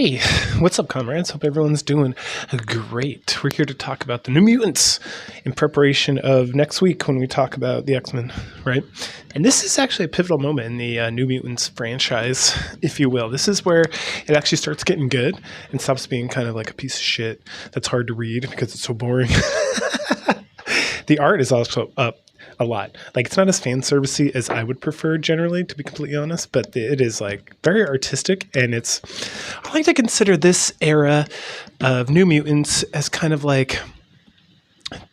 Hey, what's up, comrades? Hope everyone's doing great. We're here to talk about the New Mutants in preparation of next week when we talk about the X-Men, right? And this is actually a pivotal moment in the New Mutants franchise, if you will. This is where it actually starts getting good and stops being kind of like a piece of shit that's hard to read because it's so boring. The art is also up a lot. Like, it's not as fan servicey as I would prefer generally, to be completely honest, but it is like very artistic, and I like to consider this era of New Mutants as kind of like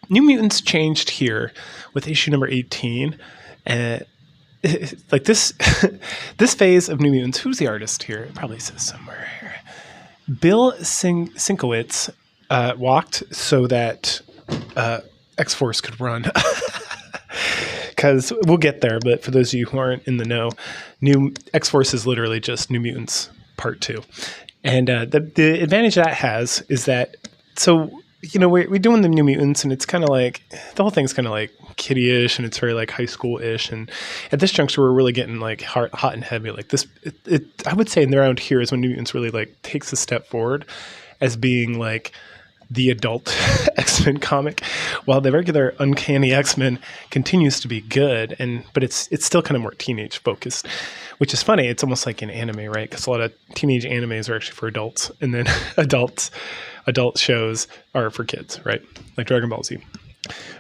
New Mutants changed here with issue number 18. Like this this phase of New Mutants, who's the artist here? It probably says somewhere here. Bill Sienkiewicz walked so that X-Force could run. Because we'll get there, but for those of you who aren't in the know, New X-Force is literally just New Mutants Part 2. And the advantage that has is that, so, you know, we're doing the New Mutants, and it's kind of like, the whole thing's kind of like kiddie-ish, and it's very like high school-ish, and at this juncture, we're really getting like hot and heavy. Like this, I would say around here is when New Mutants really like takes a step forward as being like the adult X-Men comic, while the regular Uncanny X-Men continues to be good, but it's still kind of more teenage focused, which is funny. It's almost like an anime, right? Because a lot of teenage animes are actually for adults, and then adult shows are for kids, right? Like Dragon Ball Z,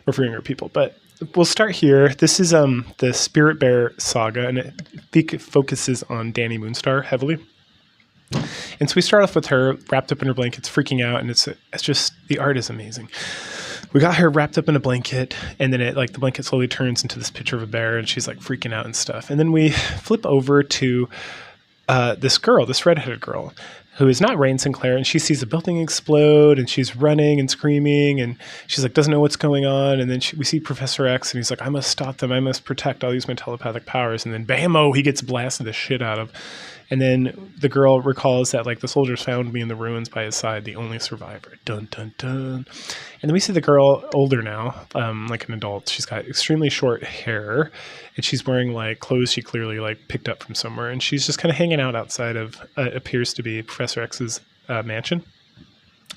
or for younger people. But we'll start here. This is the Spirit Bear saga, and it focuses on Danny Moonstar heavily. And so we start off with her wrapped up in her blankets, freaking out, and it's just, the art is amazing. We got her wrapped up in a blanket, and then the blanket slowly turns into this picture of a bear, and she's like freaking out and stuff. And then we flip over to this redheaded girl, who is not Rain Sinclair, and she sees a building explode, and she's running and screaming, and she's like, doesn't know what's going on. And then we see Professor X, and he's like, I must stop them. I must protect. I'll use my telepathic powers. And then bam-o, he gets blasted the shit out of. And then the girl recalls that like the soldiers found me in the ruins by his side, the only survivor. Dun, dun, dun. And then we see the girl older now, like an adult. She's got extremely short hair, and she's wearing like clothes she clearly like picked up from somewhere. And she's just kind of hanging out outside of appears to be Professor X's mansion.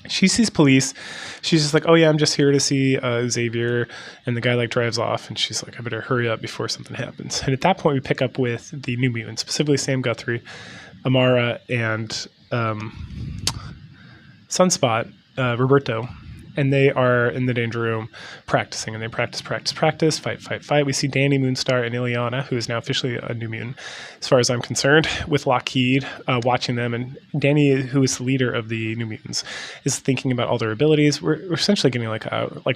She sees police. She's just like, oh yeah, I'm just here to see Xavier. And the guy like drives off, and she's like, I better hurry up before something happens. And at that point we pick up with the New Mutants, specifically Sam Guthrie, Amara, and Sunspot, Roberto. And they are in the danger room practicing, and they practice, fight. We see Danny Moonstar and Ileana, who is now officially a New Mutant, as far as I'm concerned, with Lockheed watching them. And Danny, who is the leader of the New Mutants, is thinking about all their abilities. We're essentially getting like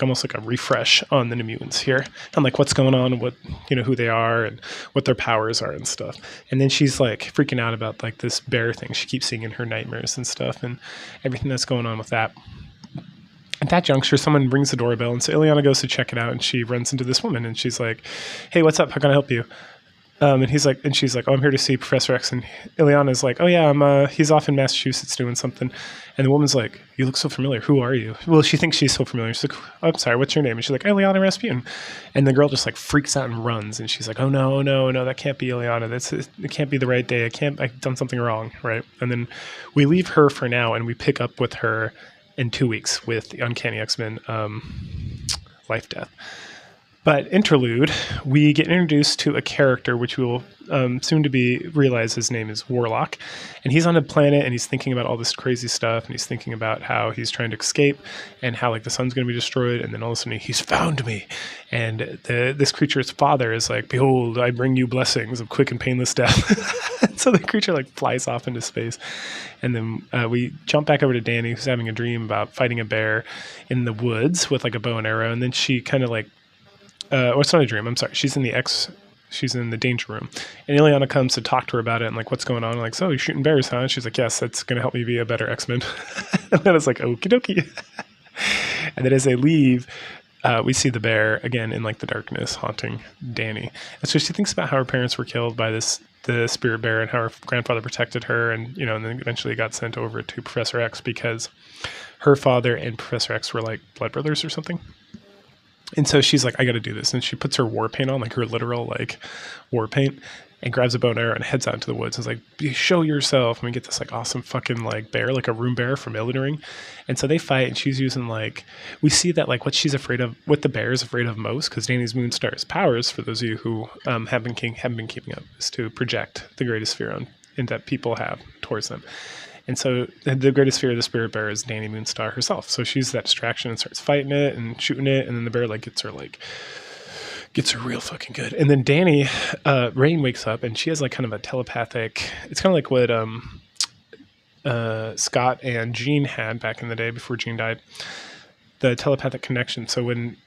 almost like a refresh on the New Mutants here, and like what's going on, and what, you know, who they are and what their powers are and stuff. And then she's like freaking out about like this bear thing she keeps seeing in her nightmares and stuff, and everything that's going on with that. At that juncture, someone rings the doorbell, and so Ileana goes to check it out, and she runs into this woman, and she's like, hey, what's up? How can I help you? And she's like, oh, I'm here to see Professor X. And Ileana's like, oh yeah, he's off in Massachusetts doing something. And the woman's like, you look so familiar. Who are you? Well, she thinks she's so familiar. She's like, oh, I'm sorry, what's your name? And she's like, Ileana Rasputin. And the girl just like freaks out and runs. And she's like, oh no, that can't be Ileana. It can't be the right day. I've done something wrong, right? And then we leave her for now, and we pick up with her in 2 weeks with the Uncanny X-Men Life Death. But interlude, we get introduced to a character which we will soon to be realize his name is Warlock, and he's on a planet, and he's thinking about all this crazy stuff, and he's thinking about how he's trying to escape, and how like the sun's going to be destroyed, and then all of a sudden he's found me, and this creature's father is like, behold, I bring you blessings of quick and painless death. So the creature like flies off into space, and then we jump back over to Danny, who's having a dream about fighting a bear in the woods with like a bow and arrow, and then she kind of like it's not a dream. I'm sorry. She's in the danger room, and Ileana comes to talk to her about it, and like, what's going on? I'm like, so you're shooting bears, huh? And she's like, yes, that's going to help me be a better X-Men. And I was like, okie dokie. And then as they leave, we see the bear again in like the darkness haunting Danny. And so she thinks about how her parents were killed by the spirit bear, and how her grandfather protected her, and you know, and then eventually got sent over to Professor X because her father and Professor X were like blood brothers or something. And so she's like, I got to do this. And she puts her war paint on, like her literal like war paint. and grabs a bow and arrow and heads out into the woods and is like, show yourself. And we get this like awesome fucking like bear, like a room bear from Elden Ring. And so they fight, and she's using like, we see that like what she's afraid of, what the bear is afraid of most, because Danny's Moonstar's powers, for those of you who haven't been keeping up, is to project the greatest fear on, and that people have towards them. And so the greatest fear of the spirit bear is Danny Moonstar herself. So she uses that distraction and starts fighting it and shooting it, and then the bear like gets her real fucking good. And then Danny, Rain wakes up, and she has like kind of a telepathic, it's kind of like what Scott and Jean had back in the day before Jean died, the telepathic connection. So when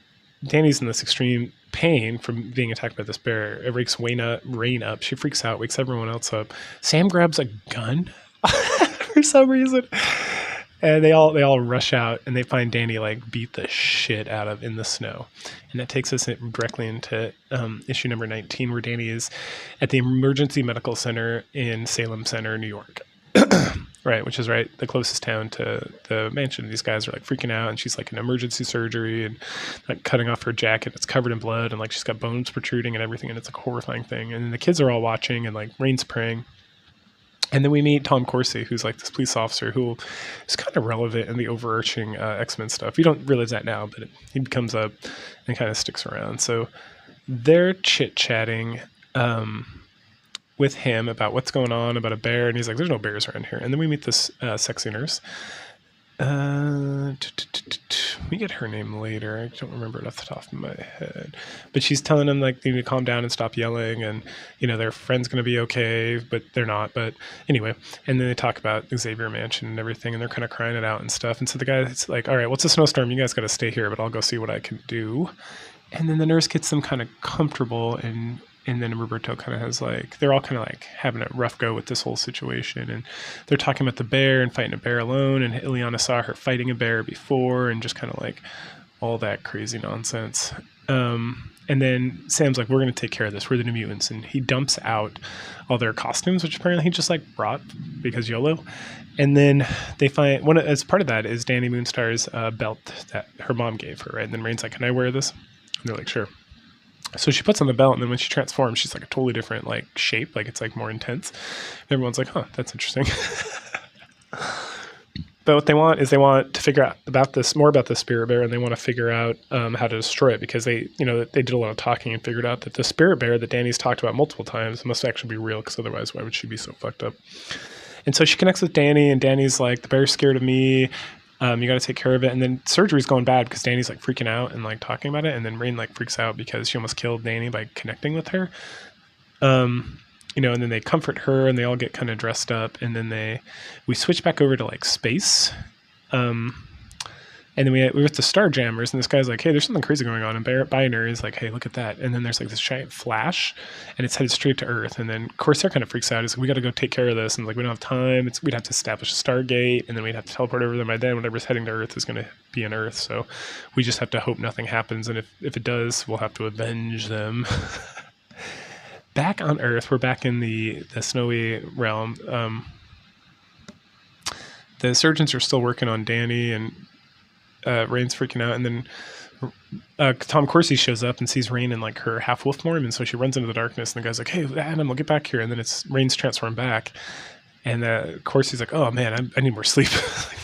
Danny's in this extreme pain from being attacked by this bear, it wakes Rain up. She freaks out, wakes everyone else up. Sam grabs a gun for some reason, and they all rush out, and they find Danny like beat the shit out of in the snow. And that takes us directly into issue number 19, where Danny is at the emergency medical center in Salem Center, New York. Right, which is right the closest town to the mansion. These guys are like freaking out, and she's like in emergency surgery and like cutting off her jacket. It's covered in blood, and like she's got bones protruding and everything, and it's like a horrifying thing. And the kids are all watching, and like Rain's praying. And then we meet Tom Corsi, who's like this police officer who is kind of relevant in the overarching X-Men stuff. You don't realize that now, but he comes up and kind of sticks around. So they're chit-chatting with him about what's going on, about a bear, and he's like, there's no bears around here. And then we meet this sexy nurse. We get her name later. I don't remember it off the top of my head. But she's telling him like they need to calm down and stop yelling, and you know their friend's gonna be okay, but they're not. But anyway, and then they talk about Xavier Mansion and everything, and they're kind of crying it out and stuff. And so the guy's like, all right, what's a snowstorm? You guys gotta stay here, but I'll go see what I can do. And then the nurse gets them kind of comfortable, and then Roberto kind of has like, they're all kind of like having a rough go with this whole situation. And they're talking about the bear and fighting a bear alone. And Ileana saw her fighting a bear before, and just kind of like all that crazy nonsense. And then Sam's like, we're going to take care of this. We're the New Mutants. And he dumps out all their costumes, which apparently he just like brought because YOLO. And then they find as part of that is Danny Moonstar's belt that her mom gave her. Right. And then Rain's like, can I wear this? And they're like, sure. So she puts on the belt, and then when she transforms, she's like a totally different like shape, like it's like more intense. And everyone's like, huh, that's interesting. But what they want is to figure out more about the spirit bear, and they want to figure out how to destroy it, because they did a lot of talking and figured out that the spirit bear that Danny's talked about multiple times must actually be real, because otherwise why would she be so fucked up? And so she connects with Danny, and Danny's like, the bear's scared of me. You got to take care of it. And then surgery's going bad because Danny's like freaking out and like talking about it. And then Rain like freaks out because she almost killed Danny by connecting with her. And then they comfort her, and they all get kind of dressed up. And then we switch back over to like space. And then we were at the Starjammers, and this guy's like, hey, there's something crazy going on. And Binary is like, hey, look at that. And then there's like this giant flash, and it's headed straight to Earth. And then Corsair kind of freaks out. He's like, we got to go take care of this. And like, we don't have time. We'd have to establish a Stargate, and then we'd have to teleport over there. By then, whatever's heading to Earth is going to be in Earth. So we just have to hope nothing happens. And if it does, we'll have to avenge them. Back on Earth, we're back in the snowy realm. The surgeons are still working on Danny, and Rain's freaking out, and then Tom Corsi shows up and sees Rain in like her half wolf form, and so she runs into the darkness, and the guy's like, hey, Adam, I'll get back here. And then it's Rain's transformed back, and Corsi's like, oh man, I need more sleep.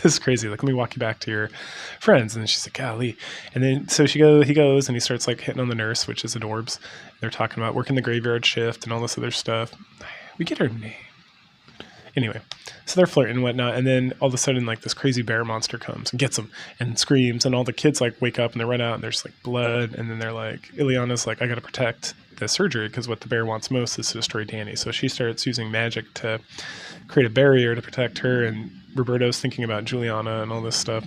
This is crazy, like, let me walk you back to your friends. And then she's like, golly. And then so he goes and he starts like hitting on the nurse, which is Adorbs. They're talking about working the graveyard shift and all this other stuff. We get her name anyway. So they're flirting and whatnot, and then all of a sudden, like, this crazy bear monster comes and gets them and screams, and all the kids like wake up and they run out, and there's like blood, and then they're like, Ileana's like, I gotta protect the surgery, because what the bear wants most is to destroy Danny. So she starts using magic to create a barrier to protect her, and Roberto's thinking about Juliana and all this stuff,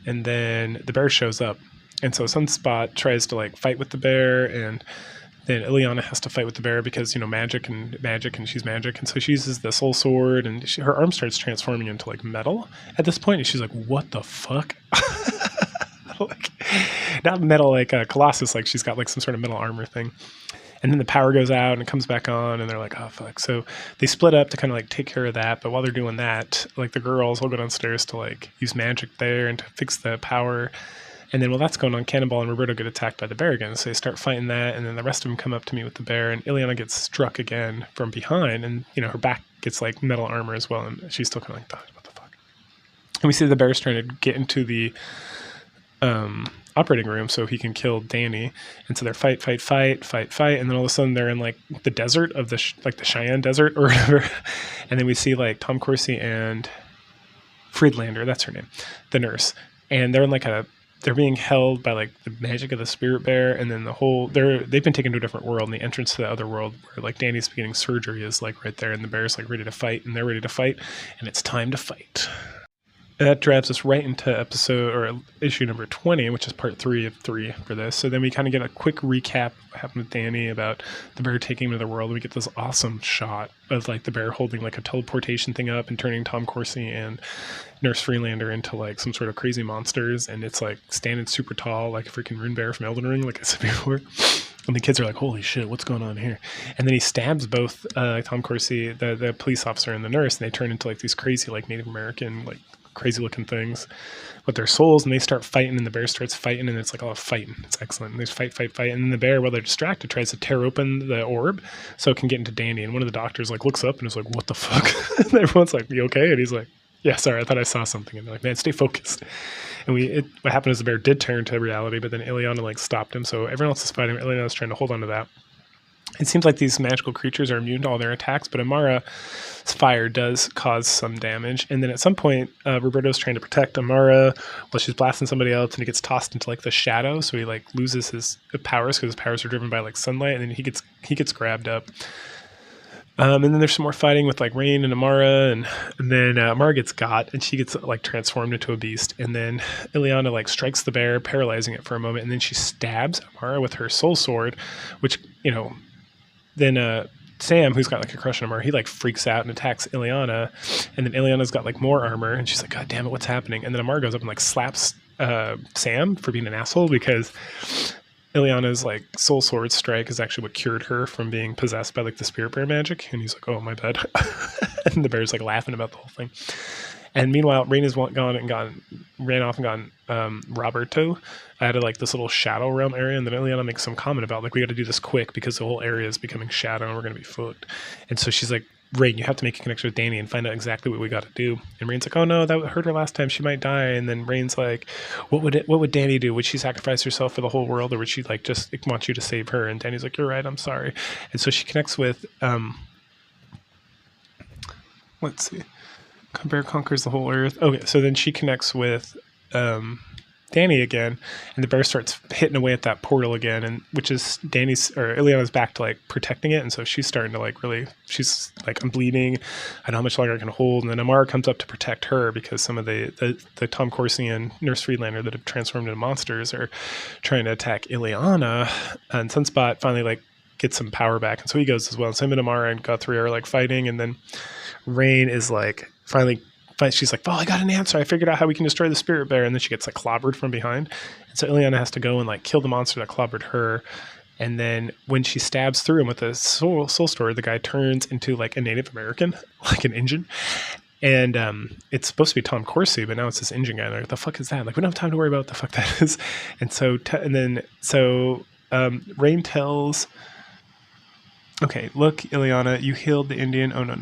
and then the bear shows up, and so Sunspot tries to like fight with the bear, and then Ileana has to fight with the bear because, magic, and she's magic. And so she uses the soul sword, and her arm starts transforming into like metal at this point. And she's like, what the fuck? Like, not metal like Colossus, like she's got like some sort of metal armor thing. And then the power goes out and it comes back on, and they're like, oh fuck. So they split up to kind of like take care of that. But while they're doing that, like the girls will go downstairs to like use magic there and to fix the power. And then while that's going on, Cannonball and Roberto get attacked by the bear again. So they start fighting that, and then the rest of them come up to meet with the bear, and Ileana gets struck again from behind, and her back gets like metal armor as well, and she's still kind of like, what the fuck? And we see the bear's trying to get into the operating room so he can kill Danny, and so they're fight, and then all of a sudden they're in like the desert of the Cheyenne Desert or whatever, and then we see like Tom Corsi and Friedlander, that's her name, the nurse, and they're in like they're being held by like the magic of the spirit bear, and then they've been taken to a different world, and the entrance to the other world where like Danny's beginning surgery is like right there, and the bear's like ready to fight, and they're ready to fight, and it's time to fight. That drives us right into issue number 20, which is part 3 of 3 for this. So then we kind of get a quick recap of what happened with Danny about the bear taking him to the world. We get this awesome shot of like the bear holding like a teleportation thing up and turning Tom Corsi and Nurse Freelander into like some sort of crazy monsters. And it's like standing super tall, like a freaking rune bear from Elden Ring, like I said before. And the kids are like, holy shit, what's going on here? And then he stabs both Tom Corsi, the police officer, and the nurse, and they turn into like these crazy like Native American like crazy looking things with their souls, and they start fighting, and the bear starts fighting, and it's like all fighting. It's excellent. And there's fight, and then the bear, while they're distracted, tries to tear open the orb so it can get into Danny, and one of the doctors like looks up and is like, what the fuck? And everyone's like, you okay? And he's like, yeah, sorry, I thought I saw something. And they're like, man, stay focused. And what happened is the bear did turn to reality, but then Ileana like stopped him, so everyone else is fighting. Ileana's trying to hold on to that. It seems like these magical creatures are immune to all their attacks, but Amara's fire does cause some damage. And then at some point, Roberto's trying to protect Amara while she's blasting somebody else, and he gets tossed into like the shadow, so he like loses his powers because his powers are driven by like sunlight, and then he gets grabbed up. And then there's some more fighting with like Rain and Amara, and then Amara gets got, and she gets like transformed into a beast. And then Ileana like strikes the bear, paralyzing it for a moment, and then she stabs Amara with her soul sword, which then Sam, who's got like a crush on Amara, he like freaks out and attacks Ileana, and then Ileana's got like more armor, and she's like, God damn it, what's happening? And then Amara goes up and like slaps Sam for being an asshole because Ileana's like soul sword strike is actually what cured her from being possessed by like the spirit bear magic. And he's like, oh, my bad. And the bear's like laughing about the whole thing. And meanwhile, Rain has ran off and gone Roberto out of like this little shadow realm area, and then Ileana makes some comment about like, we got to do this quick because the whole area is becoming shadow and we're going to be fucked. And so she's like, Rain, you have to make a connection with Danny and find out exactly what we got to do. And Rain's like, oh no, that hurt her last time, she might die. And then Rain's like, what would Danny do? Would she sacrifice herself for the whole world, or would she like just want you to save her? And Danny's like, you're right, I'm sorry. And so she connects with let's see. Bear conquers the whole earth. Okay, so then she connects with Danny again, and the bear starts hitting away at that portal again, and which is Ileana's back to like protecting it, and so she's starting to like she's like, I'm bleeding, I know how much longer I can hold. And then Amara comes up to protect her because some of the Tom Corsi and Nurse Friedlander that have transformed into monsters are trying to attack Ileana, and Sunspot finally like gets some power back, and so he goes as well. And so him and Amara and Guthrie are like fighting, and then Rain is like she's like, well, I got an answer. I figured out how we can destroy the spirit bear. And then she gets like clobbered from behind. And so Ileana has to go and like kill the monster that clobbered her. And then when she stabs through him with a soul sword, the guy turns into like a Native American, like an Injun. And it's supposed to be Tom Corsi, but now it's this Injun guy. Like, what the fuck is that? Like, we don't have time to worry about what the fuck that is. And so Rain tells, okay, look, Ileana, you healed the Indian. Oh, no.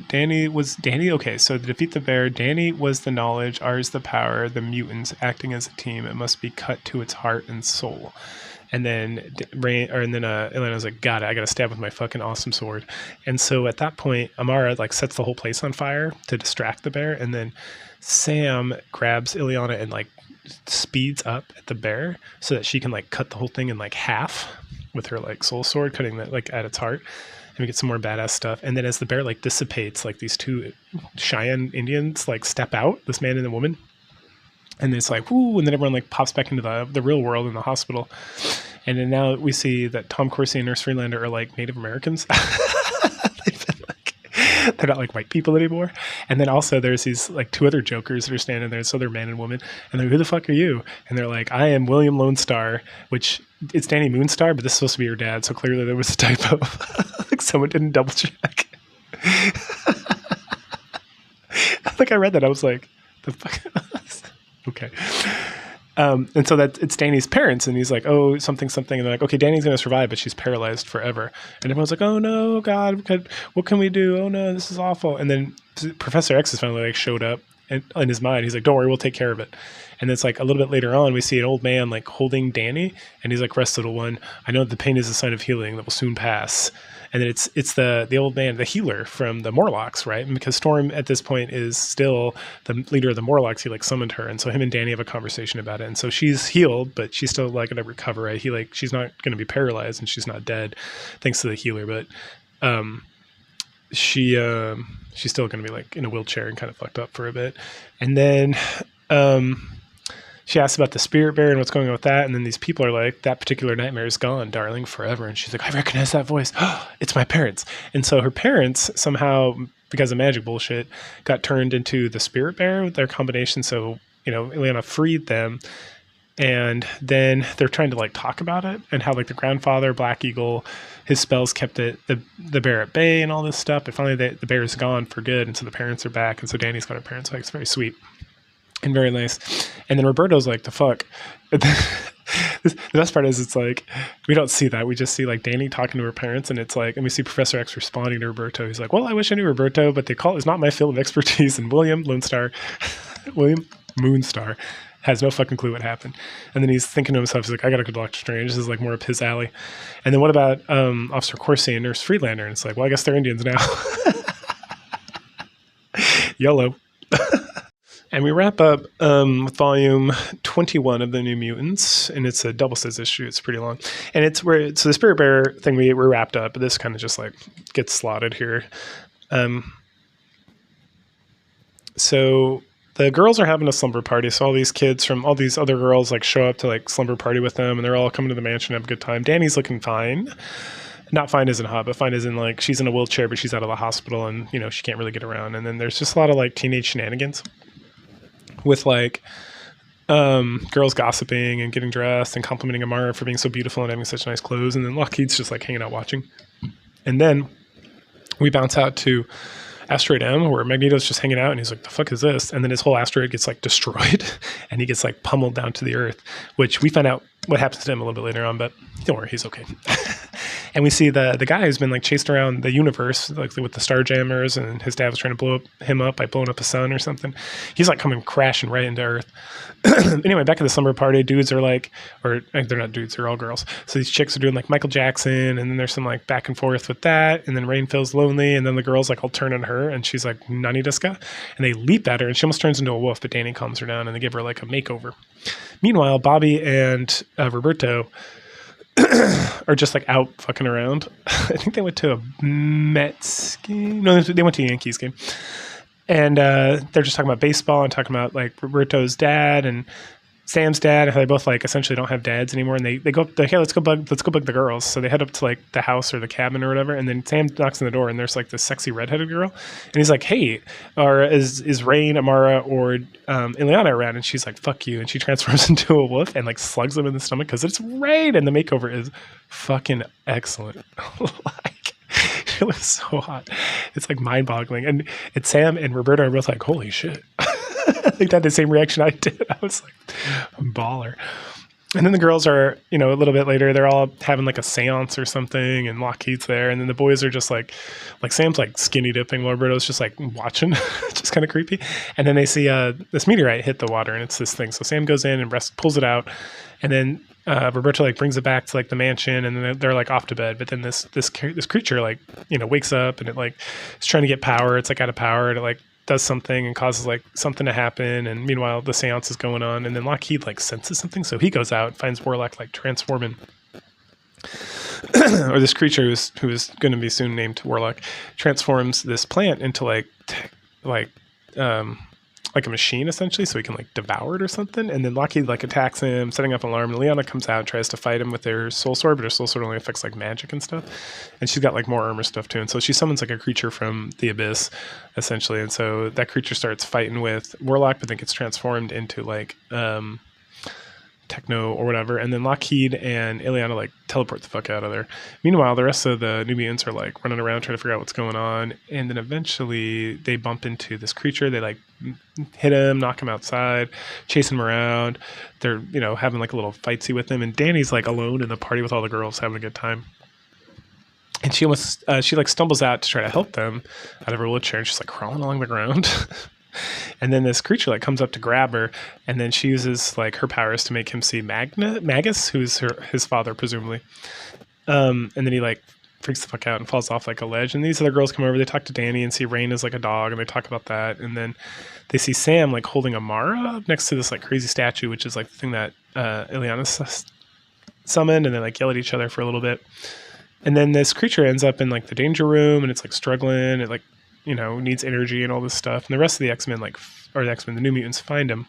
Danny. Okay, so to defeat the bear, Danny was the knowledge, ours the power, the mutants acting as a team. It must be cut to its heart and soul. And then Ileana's like, got it, I got to stab with my fucking awesome sword. And so at that point, Amara like sets the whole place on fire to distract the bear. And then Sam grabs Ileana and like speeds up at the bear so that she can like cut the whole thing in like half with her like soul sword, cutting that like at its heart, and we get some more badass stuff. And then as the bear like dissipates, like these two Cheyenne Indians like step out, this man and the woman, and it's like whoo, and then everyone like pops back into the real world in the hospital. And then now we see that Tom Corsi and Nurse Freelander are like Native Americans. They're not like white people anymore. And then also there's these like two other jokers that are standing there. So they're man and woman. And they're, who the fuck are you? And they're like, I am William Lone Star, which it's Danny Moonstar, but this is supposed to be your dad. So clearly there was a typo. Like someone didn't double check. I think I read that. I was like, the fuck? Okay. And so that it's Danny's parents, and he's like, oh, something, something. And they're like, okay, Danny's going to survive, but she's paralyzed forever. And everyone's like, oh no, God, what can we do? Oh no, this is awful. And then Professor X is finally like showed up, and in his mind, he's like, don't worry, we'll take care of it. And it's like a little bit later on, we see an old man like holding Danny, and he's like, rest, little one. I know the pain is a sign of healing that will soon pass. And then it's the old man, the healer from the Morlocks, right? And because Storm at this point is still the leader of the Morlocks, he like summoned her, and so him and Danny have a conversation about it. And so she's healed, but she's still like gonna recover, right? She's not gonna be paralyzed, and she's not dead, thanks to the healer. But she's still gonna be like in a wheelchair and kind of fucked up for a bit. And then she asks about the spirit bear and what's going on with that. And then these people are like, that particular nightmare is gone, darling, forever. And she's like, I recognize that voice. Oh, it's my parents. And so her parents somehow, because of magic bullshit, got turned into the spirit bear with their combination. So, Ileana freed them. And then they're trying to like talk about it and how like the grandfather, Black Eagle, his spells kept the bear at bay and all this stuff. But finally the bear is gone for good. And so the parents are back. And so Danny's got her parents back. It's very sweet. And very nice. And then Roberto's like, the fuck. The best part is it's like, we don't see that. We just see like Danny talking to her parents, and it's like, and we see Professor X responding to Roberto. He's like, well, I wish I knew Roberto, but it's not my field of expertise. And William Moonstar has no fucking clue what happened. And then he's thinking to himself, he's like, I gotta go to Doctor Strange. This is like more up his alley. And then what about Officer Corsi and Nurse Friedlander? And it's like, well, I guess they're Indians now. YOLO. And we wrap up with volume 21 of the New Mutants, and it's a double-sized issue. It's pretty long. And so the Spirit Bearer thing we're wrapped up, but this kind of just like gets slotted here. So the girls are having a slumber party. So all these kids from all these other girls like show up to like slumber party with them, and they're all coming to the mansion and have a good time. Danny's looking fine. Not fine as in hot, but fine as in like she's in a wheelchair, but she's out of the hospital, and she can't really get around. And then there's just a lot of like teenage shenanigans with like girls gossiping and getting dressed and complimenting Amara for being so beautiful and having such nice clothes. And then Lockheed's just like hanging out watching. And then we bounce out to Asteroid M, where Magneto's just hanging out, and he's like, the fuck is this? And then his whole asteroid gets like destroyed and he gets like pummeled down to the earth, which we find out what happens to him a little bit later on, but don't worry, he's okay. And we see the guy who's been like chased around the universe, like with the Starjammers, and his dad was trying to blow him up by blowing up his son or something. He's like coming crashing right into Earth. Anyway, back at the slumber party, dudes are like, or they're not dudes, they're all girls. So these chicks are doing like Michael Jackson, and then there's some like back and forth with that. And then Rain feels lonely, and then the girls like all turn on her, and she's like, Nani deska? And they leap at her, and she almost turns into a wolf, but Danny calms her down, and they give her like a makeover. Meanwhile, Bobby and Roberto are just like out fucking around. I think they went to a Mets game. No, they went to a Yankees game. And they're just talking about baseball and talking about like Roberto's dad and Sam's dad, how they both like essentially don't have dads anymore. And they go up, hey, let's go bug the girls. So they head up to like the house or the cabin or whatever. And then Sam knocks on the door, and there's like this sexy redheaded girl. And he's like, hey, or is Rain, Amara, or Ileana around? And she's like, fuck you. And she transforms into a wolf and like slugs him in the stomach because it's Rain. And the makeover is fucking excellent. Like, it was so hot. It's like mind boggling. And it's Sam and Roberto are both like, holy shit. I think they had the same reaction I did. I was like, baller. And then the girls are, a little bit later, they're all having like a seance or something, and Lockheed's there. And then the boys are just like Sam's like skinny dipping, while Roberto's just like watching. It's just kind of creepy. And then they see this meteorite hit the water, and it's this thing. So Sam goes in and pulls it out. And then Roberto like brings it back to like the mansion, and then they're like off to bed. But then this creature like, wakes up, and it like is trying to get power. It's like out of power, and it like does something and causes like something to happen. And meanwhile, the seance is going on, and then Lockheed like senses something. So he goes out and finds Warlock like transforming, or this creature who is going to be soon named Warlock, transforms this plant into like a machine essentially, so he can like devour it or something. And then Lockheed like attacks him, setting up an alarm. And Ileana comes out and tries to fight him with their soul sword, but her soul sword only affects like magic and stuff. And she's got like more armor stuff too. And so she summons like a creature from the abyss essentially. And so that creature starts fighting with Warlock, but then gets transformed into like techno or whatever, and then Lockheed and Ileana like teleport the fuck out of there. Meanwhile, the rest of the New Mutants are like running around trying to figure out what's going on, and then eventually they bump into this creature. They like hit him, knock him outside, chasing him around. They're having like a little fightsy with him, and Danny's like alone in the party with all the girls having a good time. And she almost she like stumbles out to try to help them out of her wheelchair, and she's like crawling along the ground. And then this creature like comes up to grab her, and then she uses like her powers to make him see Magus, who's his father presumably. And then he like freaks the fuck out and falls off like a ledge. And these other girls come over, they talk to Danny and see Rain is like a dog, and they talk about that. And then they see Sam like holding a Mara next to this like crazy statue, which is like the thing that Ileana summoned, and they like yell at each other for a little bit. And then this creature ends up in like the danger room, and it's like struggling. It like needs energy and all this stuff. And the rest of the X-Men the New Mutants find him.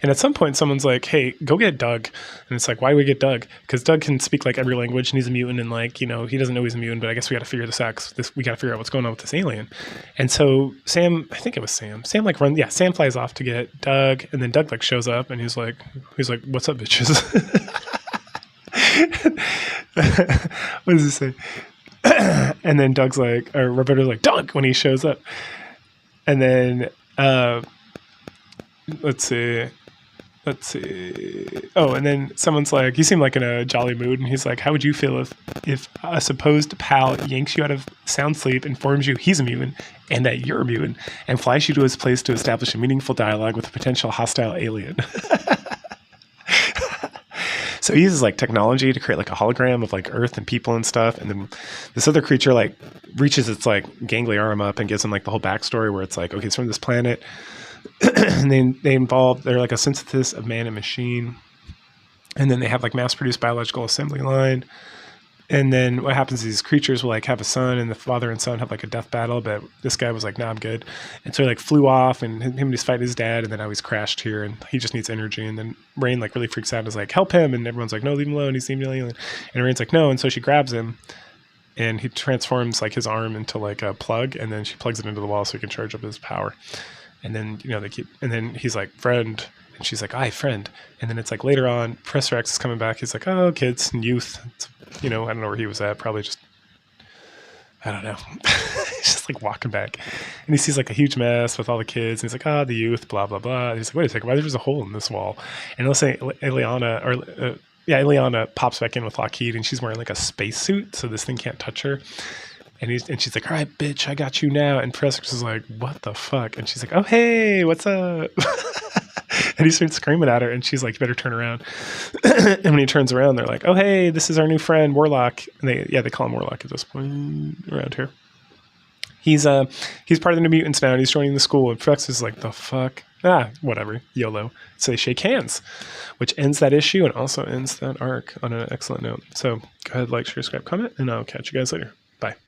And at some point, someone's like, "Hey, go get Doug." And it's like, why do we get Doug? Because Doug can speak like every language, and he's a mutant, and like he doesn't know he's a mutant. But I guess we got to figure this out. We got to figure out what's going on with this alien. And so Sam, I think it was Sam. Sam like runs. Yeah, Sam flies off to get Doug, and then Doug like shows up, and he's like, "What's up, bitches?" What does he say? And then Doug's like, or Roberto's like, "Doug," when he shows up. And then, let's see. Oh, and then someone's like, he seemed like in a jolly mood, and he's like, "How would you feel if a supposed pal yanks you out of sound sleep, informs you he's a mutant and that you're a mutant, and flies you to his place to establish a meaningful dialogue with a potential hostile alien?" So he uses like technology to create like a hologram of like Earth and people and stuff. And then this other creature like reaches its like gangly arm up and gives him like the whole backstory where it's like, okay, it's from this planet. And then they're like a synthesis of man and machine. And then they have like mass produced biological assembly line. And then what happens is these creatures will like have a son, and the father and son have like a death battle, but this guy was like, "Nah, I'm good." And so he like flew off, and him and he's fighting his dad, and then now he's crashed here, and he just needs energy. And then Rain like really freaks out and is like, "Help him!" And everyone's like, "No, leave him alone. He's the alien." And Rain's like, "No." And so she grabs him, and he transforms like his arm into like a plug, and then she plugs it into the wall so he can charge up his power. And then and then he's like, "Friend." And she's like, "Aye, friend." And then it's like later on, Professor X is coming back. He's like, "Oh, kids and youth." I don't know where he was at. Probably just, I don't know. He's just like walking back. And he sees like a huge mess with all the kids. And he's like, the youth, blah, blah, blah. And he's like, wait a second, why there's a hole in this wall? And let's say Ileana pops back in with Lockheed, and she's wearing like a spacesuit, so this thing can't touch her. And she's like, "All right, bitch, I got you now." And Professor is like, "What the fuck?" And she's like, "Oh, hey, what's up?" And he starts screaming at her, and she's like, "You better turn around." And when he turns around, they're like, "Oh, hey, this is our new friend, Warlock." And they call him Warlock at this point around here. He's part of the New Mutants now, and he's joining the school. And Professor is like, "The fuck?" Whatever, YOLO. So they shake hands, which ends that issue and also ends that arc on an excellent note. So go ahead, like, share, subscribe, comment, and I'll catch you guys later. Bye.